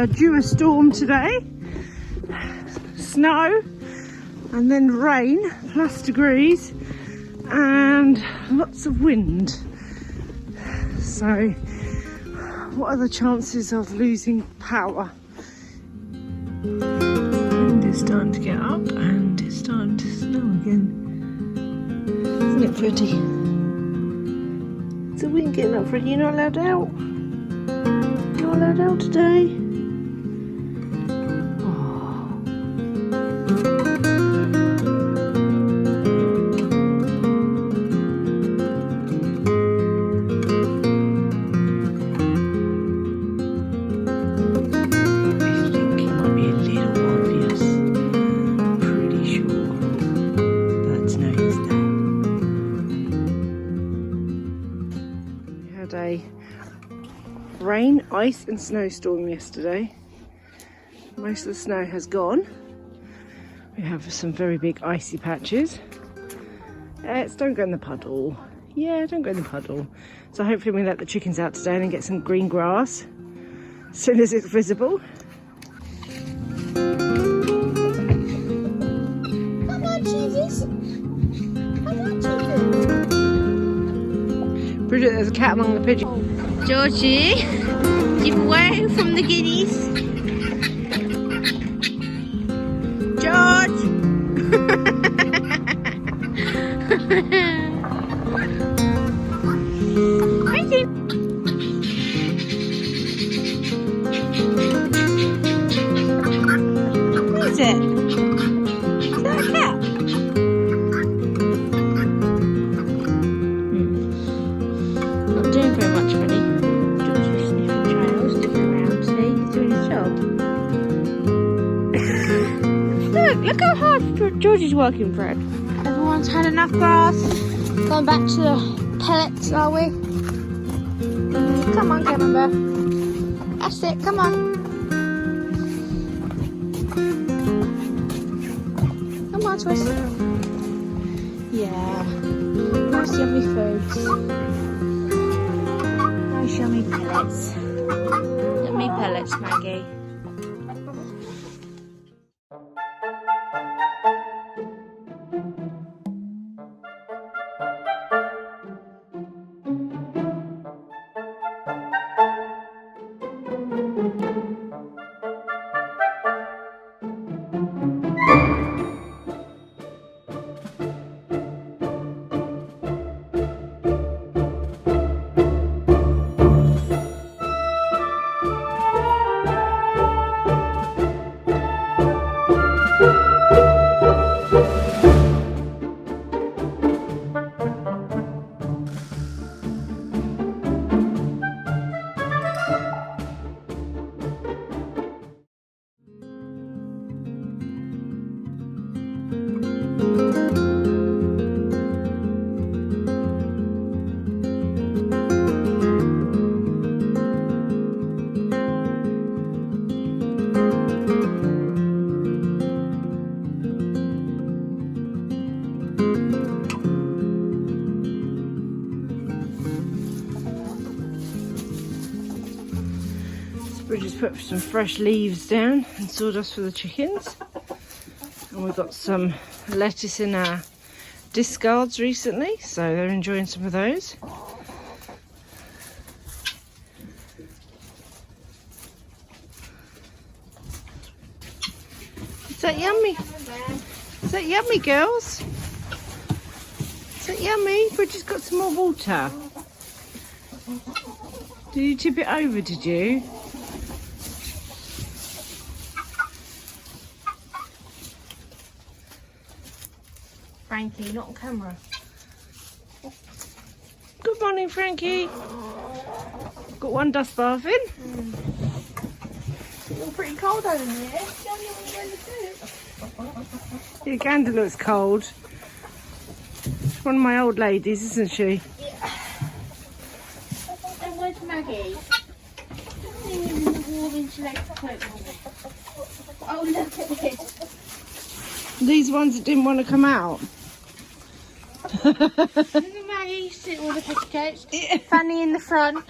are due a storm today. Snow and then rain, plus degrees, and lots of wind. So what are the chances of losing power? The wind is starting to get up and it's starting to snow again. Isn't it pretty? Is the wind getting up, Freddie? You're not allowed out. You're not allowed out today. Rain, ice and snowstorm yesterday. Most of the snow has gone. We have some very big icy patches. Don't go in the puddle. Yeah, don't go in the puddle. So hopefully we let the chickens out today and then get some green grass as soon as it's visible. Come on, cheeses. Come on, cheeses. Bridget, there's a cat among the pigeons. Georgie, keep away from the guineas. George! Thank you. What is it? Is that a cat? Not doing very much, Freddie. Look how hard George is working, Fred. Everyone's had enough grass. Going back to the pellets, are we? Come on, Camembert. That's it, come on. Come on, Twist. Yeah. Nice yummy foods. Nice yummy pellets. Yummy pellets, Maggie. Bridget's put some fresh leaves down and sawdust for the chickens. And we've got some lettuce in our discards recently, so they're enjoying some of those. Is that yummy? Is that yummy, girls? Is that yummy? Bridget's got some more water. Did you tip it over, did you? Frankie, not on camera. Good morning, Frankie. Got one dust bath in. You're pretty cold over here. Yeah, Gander looks cold. She's one of my old ladies, isn't she? Yeah. And where's Maggie? In the warm insulated coat. Oh, look at this. These ones that didn't want to come out. Look at Maggie sitting with the petticoats. Yeah. Fanny in the front.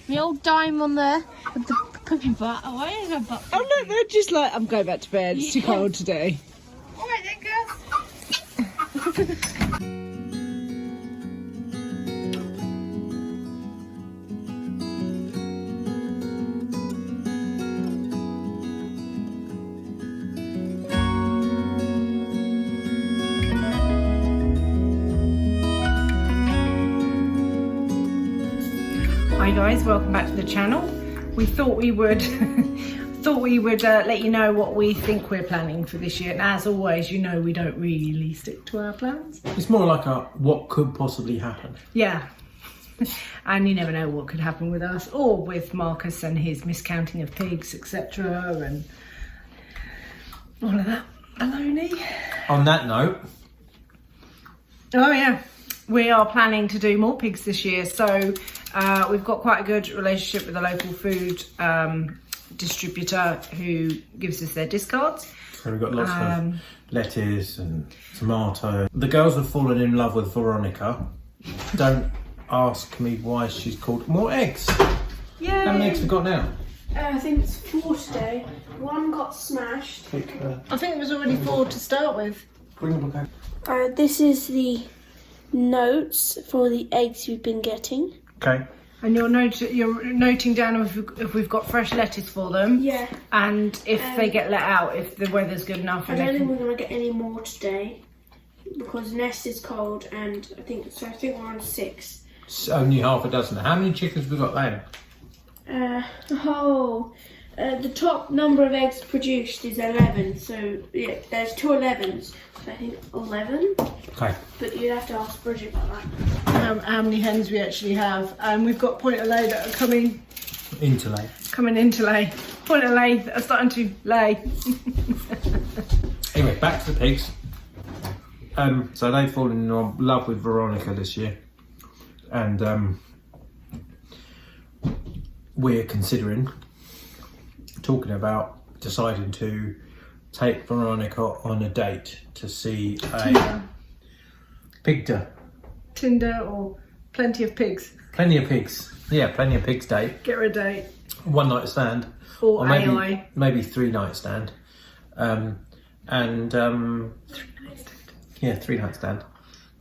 The old dime on there with the cooking pot. Oh, why is that pot? Oh look, they're just like, I'm going back to bed. It's too cold today. All right then, girls. Hi guys, welcome back to the channel. We thought we would let you know what we think we're planning for this year. And as always, you know, we don't really stick to our plans. It's more like a what could possibly happen. Yeah. And you never know what could happen with us or with Marcus and his miscounting of pigs, etc. and all of that baloney. On that note, Oh yeah, we are planning to do more pigs this year. So we've got quite a good relationship with a local food distributor who gives us their discards. so we've got lots of lettuce and tomato. The girls have fallen in love with Veronica. Don't ask me why she's called more eggs. Yeah. How many eggs have we got now? I think it's 4 today. One got smashed. Take, I think it was already 4 to start with. bring the book out. This is the notes for the eggs we've been getting. Okay. And you're noting down if we've got fresh lettuce for them. Yeah. And if they get let out, if the weather's good enough. I And don't they think can... we're gonna get any more today because nest is cold, and I think we're on 6. It's only half a dozen. How many chickens have we got then? The top number of eggs produced is 11. So yeah, there's 2 11s. So I think 11. Okay. But you'd have to ask Bridget about that. how many hens we actually have. And we've got point of lay that are coming Interlay. in to lay. Point of lay that are starting to lay. Anyway, back to the pigs. So they've fallen in love with Veronica this year. And we're considering talking about deciding to take Veronica on a date to see a pigda. Tinder or plenty of pigs. Plenty of pigs. Yeah, plenty of pigs date. Get her a date. One night stand. Or maybe, AI. maybe 3 night stand. Yeah, 3 night stand.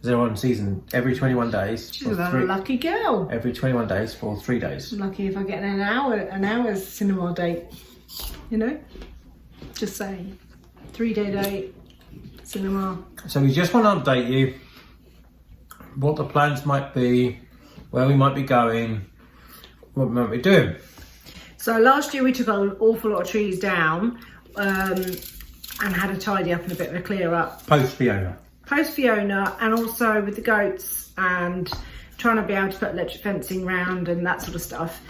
They're on season every 21 days. She's a lucky girl. Every 21 days for 3 days. I'm lucky if I get an hour's cinema date. You know? Just saying. 3-day date, cinema. So we just want to update you what the plans might be, where we might be going, what we might be doing. So last year we took an awful lot of trees down and had a tidy up and a bit of a clear up. Post Fiona. Post Fiona, and also with the goats and trying to be able to put electric fencing round and that sort of stuff.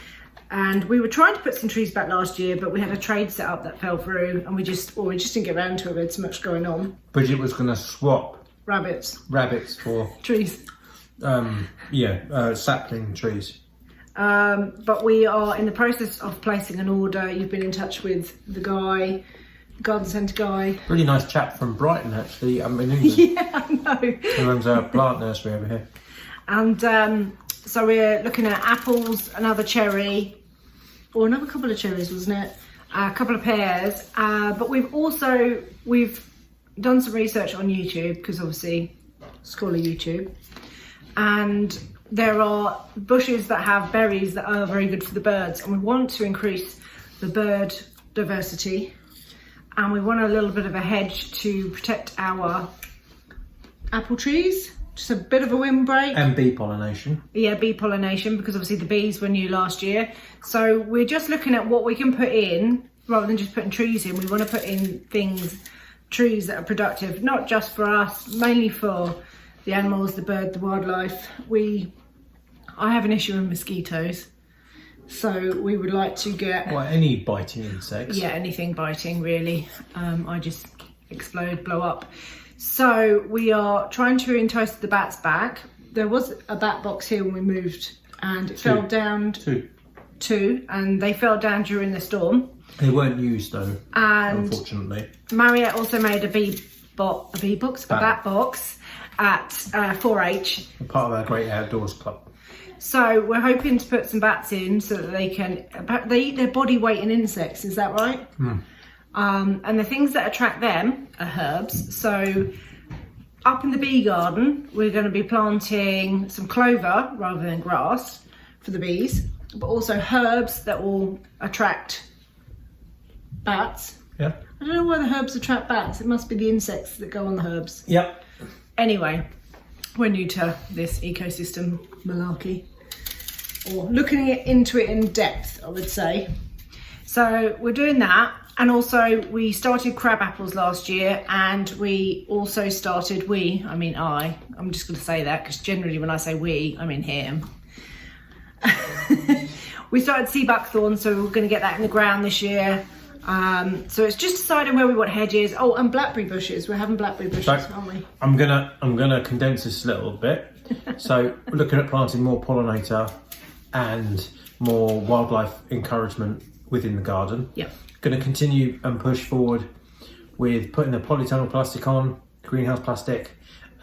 And we were trying to put some trees back last year, but we had a trade set up that fell through, and we just didn't get around to it. We had so much going on. Bridget was going to swap Rabbits for trees. Sapling trees. But we are in the process of placing an order. You've been in touch with the guy, the garden centre guy. Really nice chap from Brighton, actually. In England. Yeah, I know. He runs a plant nursery over here. And so we're looking at apples, another cherry, or another couple of cherries, wasn't it? A couple of pears. But we've done some research on YouTube, because obviously school of YouTube. And there are bushes that have berries that are very good for the birds, and we want to increase the bird diversity, and we want a little bit of a hedge to protect our apple trees. Just a bit of a windbreak. And bee pollination. Yeah, bee pollination, because obviously the bees were new last year. So we're just looking at what we can put in, rather than just putting trees in. We want to put in trees that are productive, not just for us, mainly for the animals, the bird, the wildlife. I have an issue with mosquitoes, so we would like to get... Well, any biting insects. Yeah, anything biting, really. I just explode, blow up. So we are trying to entice the bats back. There was a bat box here when we moved, and it fell down. Two, and they fell down during the storm. They weren't used though, and unfortunately. Mariette also made a bat box at 4-H. Part of our Great Outdoors Club. So we're hoping to put some bats in so that they eat their body weight in insects, is that right? And the things that attract them are herbs. So up in the bee garden, we're going to be planting some clover rather than grass for the bees, but also herbs that will attract bats. Yeah. I don't know why the herbs attract bats. It must be the insects that go on the herbs. Yep. Anyway, we're new to this ecosystem malarkey, or looking into it in depth, I would say. So we're doing that. And also we started crab apples last year, and we also started, I'm just going to say that because generally when I say we, I mean him. We started sea buckthorn, so we're going to get that in the ground this year. So it's just deciding where we want hedges. Oh, and blackberry bushes. We're having blackberry bushes, aren't we? I'm gonna condense this a little bit. So we're looking at planting more pollinator and more wildlife encouragement within the garden. Yeah. Going to continue and push forward with putting the polytunnel plastic on, greenhouse plastic,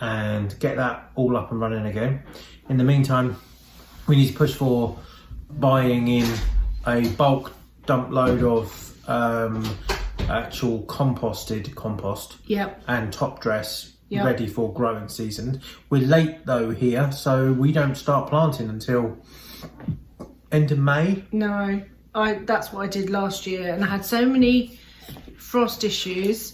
and get that all up and running again. In the meantime, we need to push for buying in a bulk dump load of actual composted compost. Yep. And top dress. Yep. Ready for growing season. We're late though here, so we don't start planting until end of May. No. That's what I did last year, and I had so many frost issues,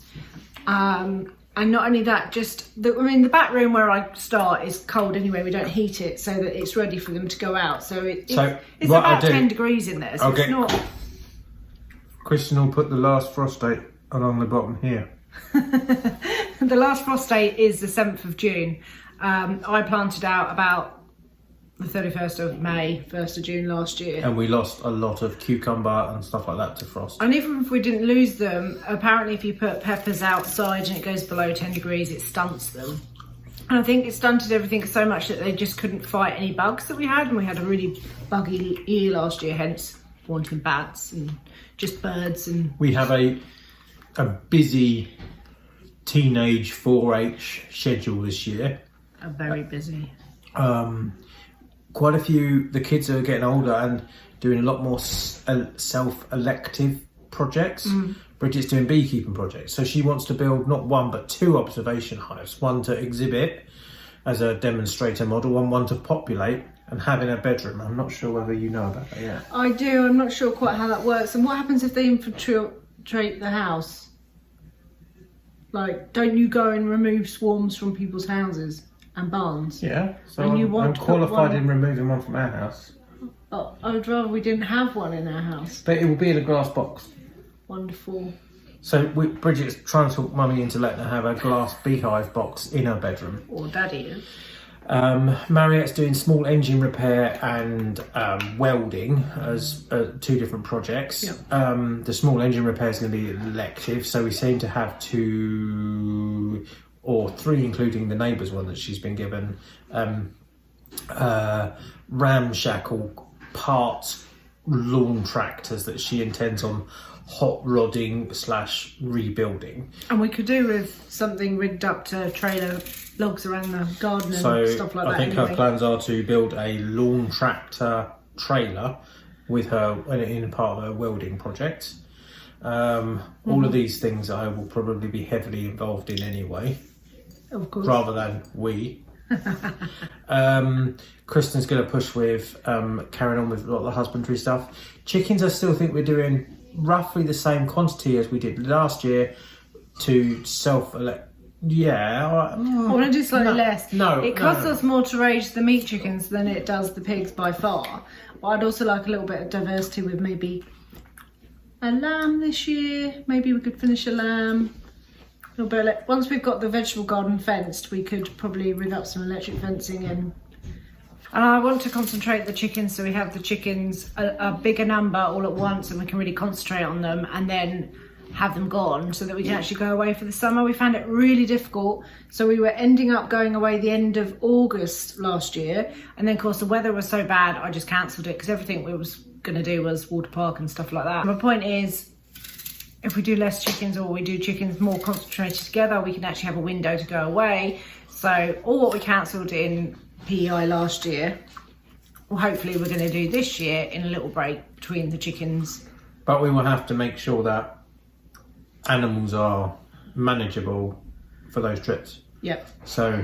and not only that, the back room where I start is cold anyway. We don't heat it so that it's ready for them to go out. So it's about 10 degrees in there, so it's not. Kristen will put the last frost date along the bottom here. The last frost date is the 7th of June. I planted out about the 31st of May, 1st of June last year. And we lost a lot of cucumber and stuff like that to frost. And even if we didn't lose them, apparently if you put peppers outside and it goes below 10 degrees, it stunts them. And I think it stunted everything so much that they just couldn't fight any bugs that we had. And we had a really buggy year last year, hence wanting bats and just birds. And we have a busy teenage 4-H schedule this year. Very busy. Quite a few, the kids are getting older and doing a lot more self-elective projects. Bridget's doing beekeeping projects. So she wants to build not one, but 2 observation hives. One to exhibit as a demonstrator model and one to populate and have in a bedroom. I'm not sure whether you know about that yet. I do. I'm not sure quite how that works. And what happens if they infiltrate the house? Like, don't you go and remove swarms from people's houses and barns? Yeah, so and I'm qualified in removing one from our house. Oh, I would rather we didn't have one in our house. But it will be in a glass box. Wonderful. So Bridget's trying to talk Mummy into letting her have a glass beehive box in her bedroom. Or Daddy is. Marriott's doing small engine repair and welding as 2 different projects. Yep. The small engine repair is going to be elective, so we seem to have 2 or 3, including the neighbour's one that she's been given, ramshackle parts lawn tractors that she intends on hot rodding / rebuilding. And we could do with something rigged up to trailer logs around the garden and stuff like that. I think her plans are to build a lawn tractor trailer with her in part of her welding project. All of these things I will probably be heavily involved in anyway. Of course. Rather than we. Kristen's going to push with carrying on with a lot of the husbandry stuff. Chickens, I still think we're doing roughly the same quantity as we did last year to self-elect. Yeah. I want to do slightly less. No. It costs us more to raise the meat chickens than it does the pigs by far. But I'd also like a little bit of diversity with maybe a lamb this year. Maybe we could finish a lamb. Once we've got the vegetable garden fenced, we could probably rig up some electric fencing and I want to concentrate the chickens so we have the chickens a bigger number all at once and we can really concentrate on them and then have them gone so that we can actually go away for the summer. We found it really difficult, so we were ending up going away the end of August last year, and then of course the weather was so bad I just cancelled it because everything we was going to do was water park and stuff like that. My point is, if we do less chickens or we do chickens more concentrated together, we can actually have a window to go away. So all what we cancelled in PEI last year, well, hopefully we're going to do this year in a little break between the chickens. But we will have to make sure that animals are manageable for those trips. Yep. So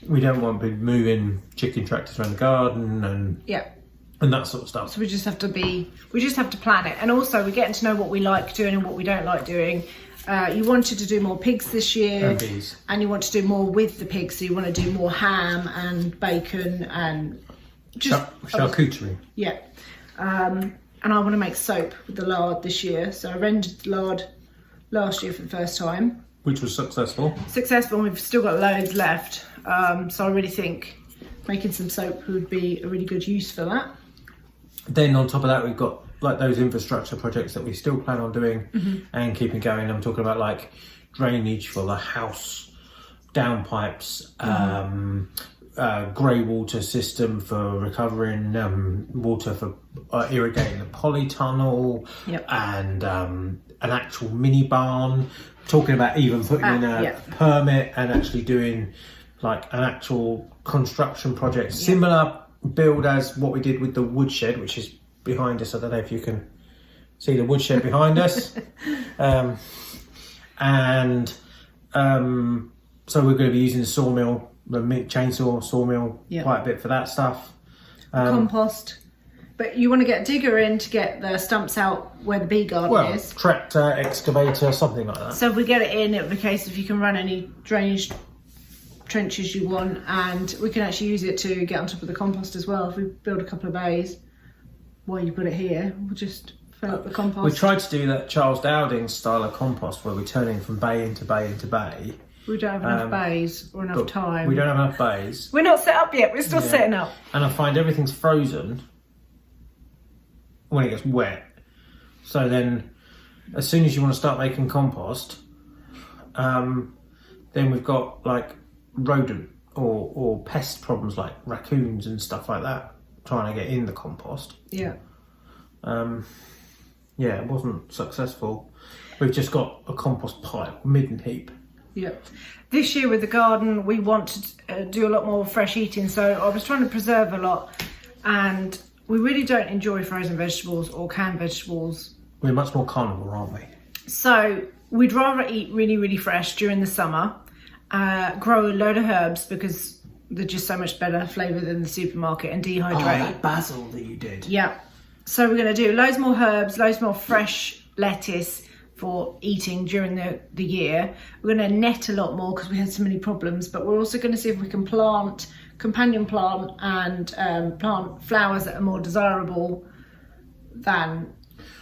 we don't want to be moving chicken tractors around the garden and Yep. and that sort of stuff. So we just have to plan it. And also we're getting to know what we like doing and what we don't like doing. You wanted to do more pigs this year. And bees. And you want to do more with the pigs. So you want to do more ham and bacon and just Charcuterie. Yeah. And I want to make soap with the lard this year. So I rendered the lard last year for the first time. Which was successful. Successful, and we've still got loads left. So I really think making some soap would be a really good use for that. Then on top of that, we've got like those infrastructure projects that we still plan on doing and keeping going. I'm talking about like drainage for the house, downpipes, grey water system for recovering water for irrigating the polytunnel, and an actual mini barn. Talking about even putting in a permit and actually doing like an actual construction project, similar build as what we did with the woodshed, which is behind us. I don't know if you can see the woodshed behind us. So we're going to be using the sawmill, the chainsaw sawmill quite a bit for that stuff. Compost. But you want to get a digger in to get the stumps out where the bee garden is. Tractor, excavator, something like that. So if we get it in, it'll be a case if you can run any drainage trenches you want, and we can actually use it to get on top of the compost as well. If we build a couple of bays while you put it here, we'll just fill up the compost. We tried to do that Charles Dowding style of compost where we're turning from bay into bay into bay. We don't have enough bays or enough time. We don't have enough bays. We're not set up yet, we're still setting up. And I find everything's frozen when it gets wet. So then as soon as you want to start making compost, then we've got like rodent or pest problems like raccoons and stuff like that trying to get in the compost. Yeah. It wasn't successful. We've just got a compost pile, midden heap. Yeah. This year with the garden, we want to do a lot more fresh eating. So I was trying to preserve a lot, and we really don't enjoy frozen vegetables or canned vegetables. We're much more carnivore, aren't we? So we'd rather eat really, really fresh during the summer, grow a load of herbs because they're just so much better flavour than the supermarket, and dehydrate. That basil that you did. Yeah. So we're going to do loads more herbs, loads more fresh lettuce for eating during the year. We're going to net a lot more because we had so many problems, but we're also going to see if we can companion plant and plant flowers that are more desirable than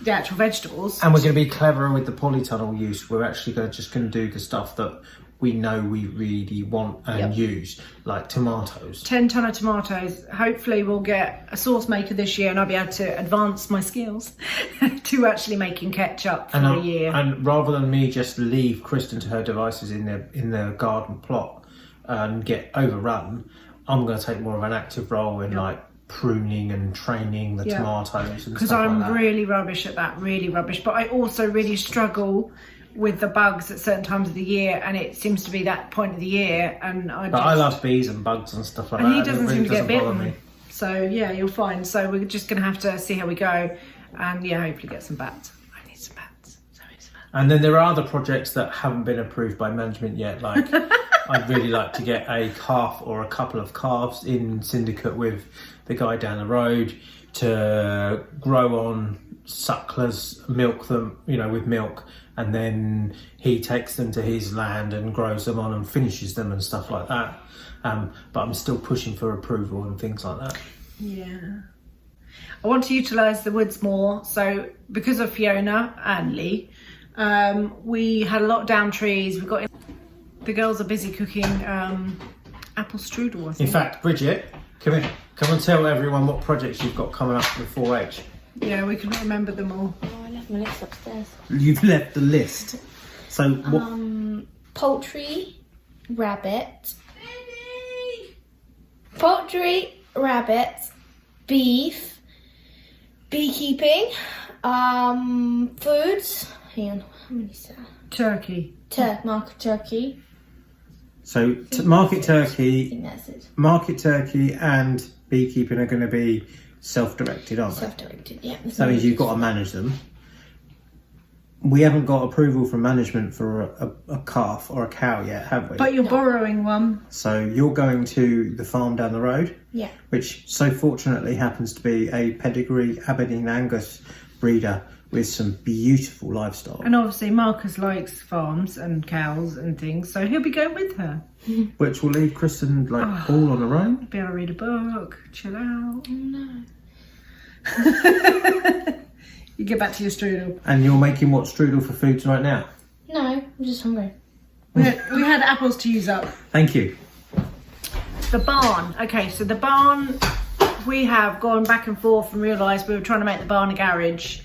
the actual vegetables. And we're going to be cleverer with the polytunnel use. We're actually going to do the stuff that we know we really want and use, like tomatoes. 10 ton of tomatoes. Hopefully we'll get a sauce maker this year and I'll be able to advance my skills to actually making ketchup for a year. And rather than me just leave Kristen to her devices in the garden plot and get overrun, I'm going to take more of an active role in like pruning and training the tomatoes and stuff like that. Because I'm really rubbish at that, really rubbish. But I also really struggle with the bugs at certain times of the year, and it seems to be that point of the year. And I love bees and bugs and stuff like that. And he doesn't seem to get bitten. So yeah, you'll find. So we're just going to have to see how we go, and hopefully get some bats. I need some bats. And then there are other projects that haven't been approved by management yet. Like I'd really like to get a calf or a couple of calves in syndicate with the guy down the road to grow on sucklers, milk them, with milk. And then he takes them to his land and grows them on and finishes them and stuff like that. But I'm still pushing for approval and things like that. Yeah. I want to utilise the woods more. So because of Fiona and Lee, we had a lot of down trees. The girls are busy cooking apple strudel, I think. In fact, Bridget, come here. Come and tell everyone what projects you've got coming up with 4-H. Yeah, we can remember them all. Oh, I left my list upstairs. You've left the list. So what? Poultry, rabbit. Poultry, rabbit, beef, beekeeping, foods. Hang on, how many is that? Turkey. Market turkey. So market I turkey, think that's it. market turkey, and beekeeping are going to be self-directed, aren't they? Self-directed, yeah. So that means you've got to manage them. We haven't got approval from management for a calf or a cow yet, have we? But you're borrowing one. So you're going to the farm down the road, Yeah. which so fortunately happens to be a pedigree Aberdeen Angus breeder with some beautiful livestock. And obviously Marcus likes farms and cows and things, so he'll be going with her. Which will leave Kristen all on her own. Be able to read a book, chill out. No. You get back to your strudel. And you're making what strudel for food right now? No, I'm just hungry. We had apples to use up. Thank you. The barn. Okay, so the barn, we have gone back and forth and realised we were trying to make the barn a garage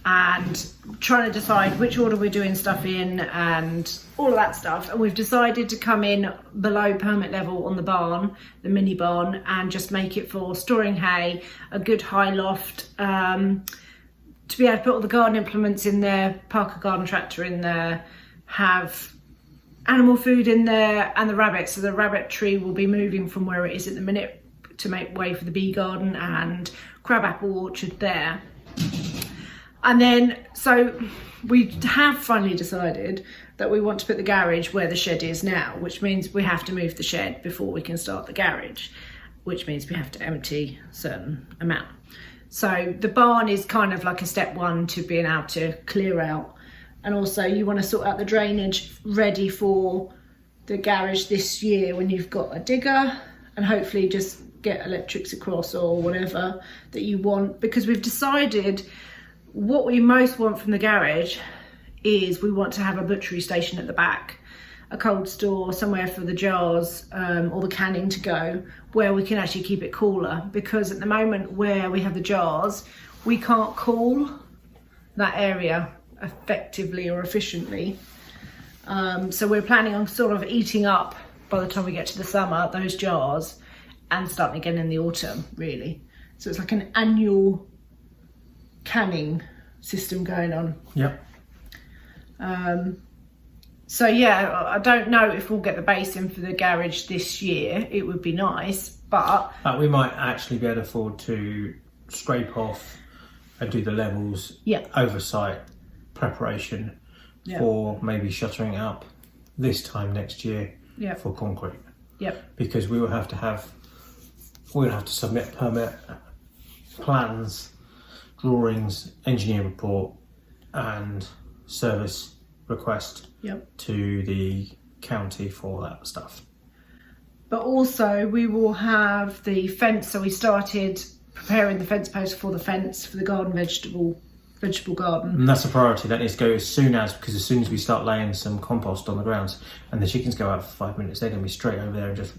and trying to decide which order we're doing stuff in and all of that stuff. And we've decided to come in below permit level on the barn, the mini barn, and just make it for storing hay, a good high loft, to be able to put all the garden implements in there, park a garden tractor in there, have animal food in there, and the rabbits. So the rabbit tree will be moving from where it is at the minute to make way for the bee garden and crabapple orchard there. And then, so we have finally decided that we want to put the garage where the shed is now, which means we have to move the shed before we can start the garage, which means we have to empty a certain amount. So the barn is kind of like a step one to being able to clear out. And also you want to sort out the drainage ready for the garage this year when you've got a digger, and hopefully just get electrics across or whatever that you want, because we've decided what we most want from the garage is we want to have a butchery station at the back, a cold store, somewhere for the jars or the canning to go, where we can actually keep it cooler, because at the moment where we have the jars, we can't cool that area effectively or efficiently. So we're planning on sort of eating up, by the time we get to the summer, those jars and starting again in the autumn, really. So it's like an annual canning system going on. Yep. So yeah, I don't know if we'll get the base in for the garage this year. It would be nice, but we might actually be able to afford to scrape off and do the levels, oversight, preparation for maybe shuttering it up this time next year for concrete. Yep. Because we'll have to submit permit, plans, drawings, engineer report, and service request to the county for that stuff. But also we will have the fence. So we started preparing the fence post for the fence for the garden vegetable garden. And that's a priority. That needs to go as soon as we start laying some compost on the grounds and the chickens go out for 5 minutes, they're going to be straight over there and just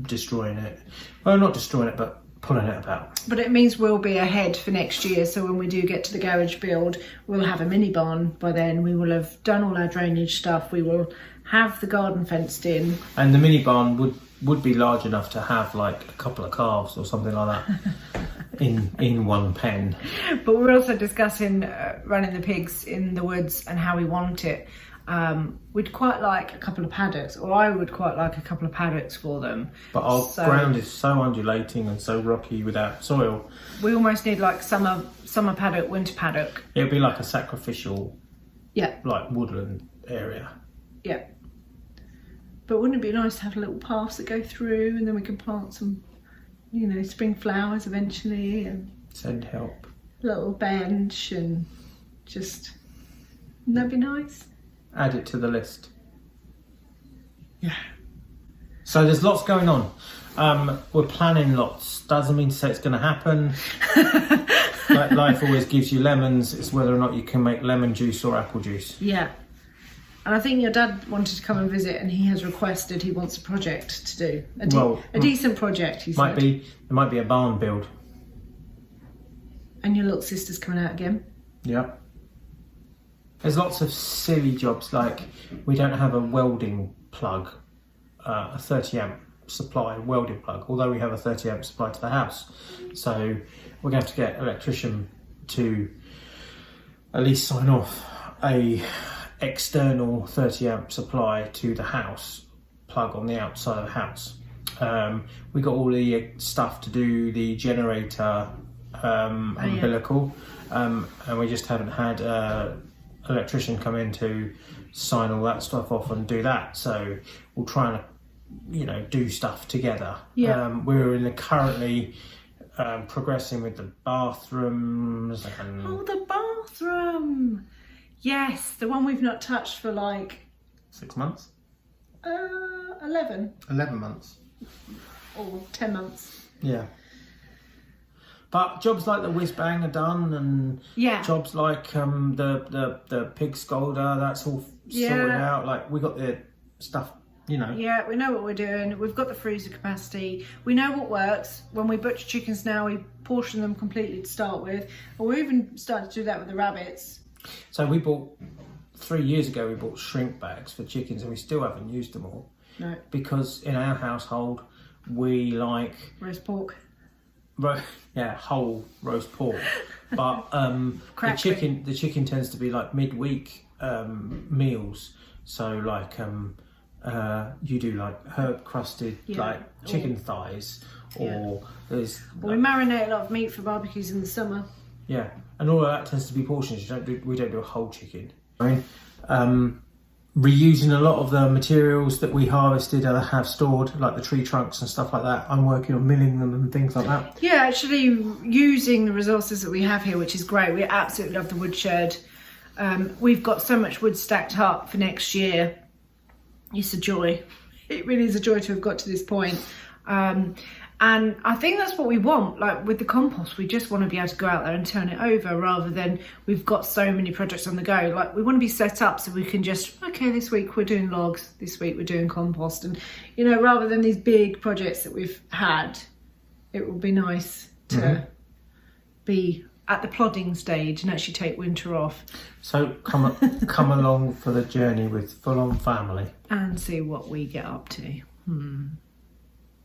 destroying it. Well, not destroying it, but pulling it about. But it means we'll be ahead for next year. So when we do get to the garage build, we'll have a mini barn by then. We will have done all our drainage stuff. We will have the garden fenced in. And the mini barn would be large enough to have like a couple of calves or something like that in one pen. But we're also discussing running the pigs in the woods and how we want it. We'd quite like a couple of paddocks, or I would quite like a couple of paddocks for them. But our ground is so undulating and so rocky without soil. We almost need like summer paddock, winter paddock. It would be like a sacrificial, like woodland area. Yeah. But wouldn't it be nice to have little paths that go through, and then we can plant some, spring flowers eventually, and send help. Little bench, and just, wouldn't that be nice? Add it to the list. Yeah. So there's lots going on. We're planning lots. Doesn't mean to say it's going to happen. Like life always gives you lemons. It's whether or not you can make lemon juice or apple juice. Yeah. And I think your dad wanted to come and visit, and he has requested he wants a project to do. A decent project, he said. There might be a barn build. And your little sister's coming out again. Yeah. There's lots of silly jobs, like we don't have a welding plug, a 30 amp supply welding plug, although we have a 30 amp supply to the house. So we're going to have to get an electrician to at least sign off a external 30 amp supply to the house plug on the outside of the house. We got all the stuff to do the generator umbilical, and we just haven't had electrician come in to sign all that stuff off and do that. So we'll try and do stuff together. We're currently progressing with the bathrooms and the bathroom, yes, the one we've not touched for like 6 months, 11 months or 10 months. Yeah. But jobs like the whiz bang are done, and jobs like the pig scalder, that's all sorted out. Like we got the stuff, Yeah, we know what we're doing. We've got the freezer capacity. We know what works. When we butcher chickens now, we portion them completely to start with. And we're even starting to do that with the rabbits. So we bought 3 years ago. We bought shrink bags for chickens, and we still haven't used them all. No. Because in our household, we like roast pork. Whole roast pork. But the chicken tends to be like midweek meals. So like you do like herb crusted like chicken thighs, or there's. We marinate a lot of meat for barbecues in the summer. Yeah, and all of that tends to be portions. We don't do a whole chicken. I mean, reusing a lot of the materials that we harvested and have stored, like the tree trunks and stuff like that. I'm working on milling them and things like that. Yeah, actually using the resources that we have here, which is great. We absolutely love the woodshed. We've got so much wood stacked up for next year. It's a joy. It really is a joy to have got to this point. And I think that's what we want. Like with the compost, we just want to be able to go out there and turn it over, rather than we've got so many projects on the go. Like we want to be set up so we can just, okay, this week we're doing logs, this week we're doing compost. And, rather than these big projects that we've had, it would be nice to be at the plodding stage and actually take winter off. So come along for the journey with Full On Family. And see what we get up to.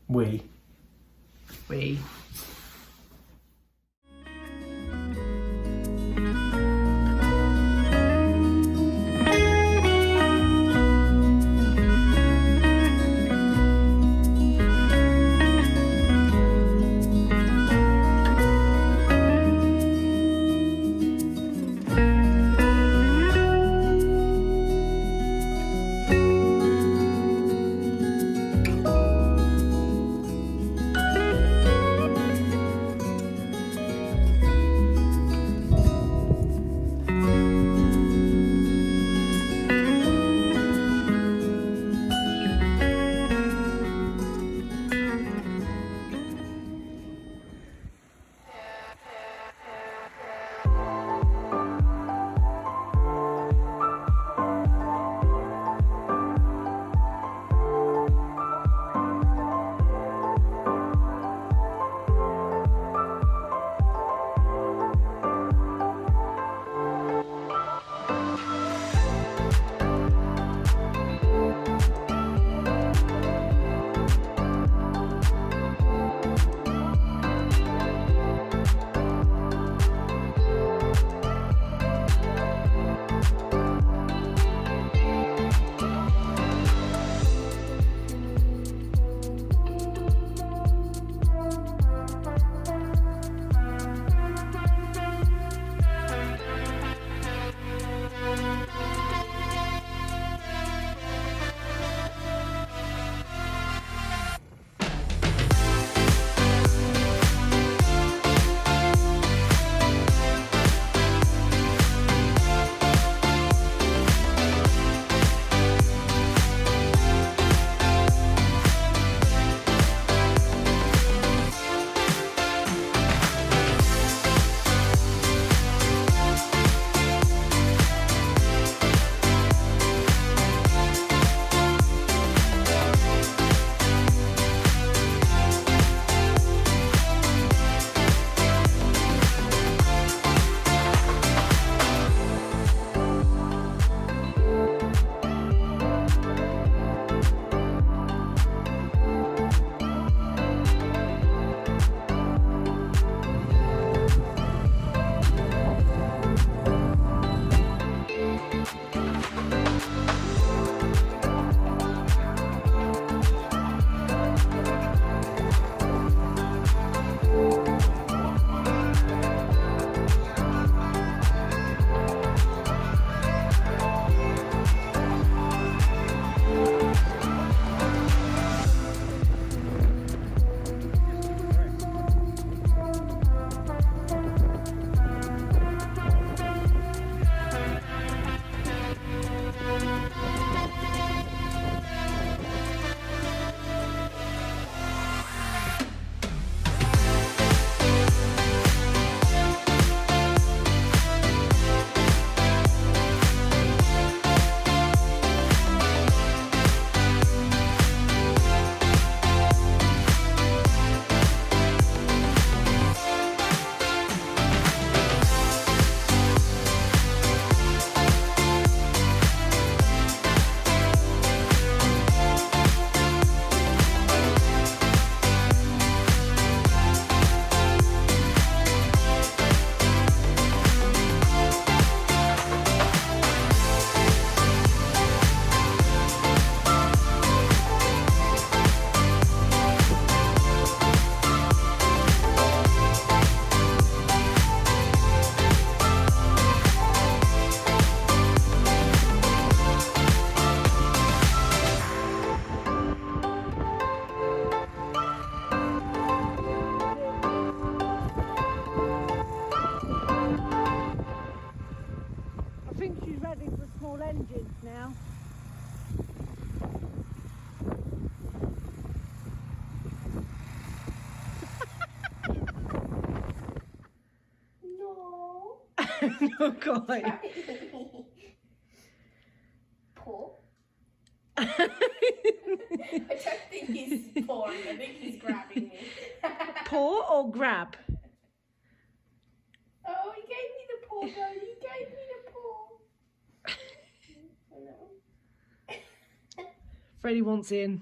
We. adding the small engines now. No. Not quite. Paw. I don't think he's pawing, I think he's grabbing me. Paw or grab? Oh, he gave me the paw, though. He gave me the paw. Freddie wants in.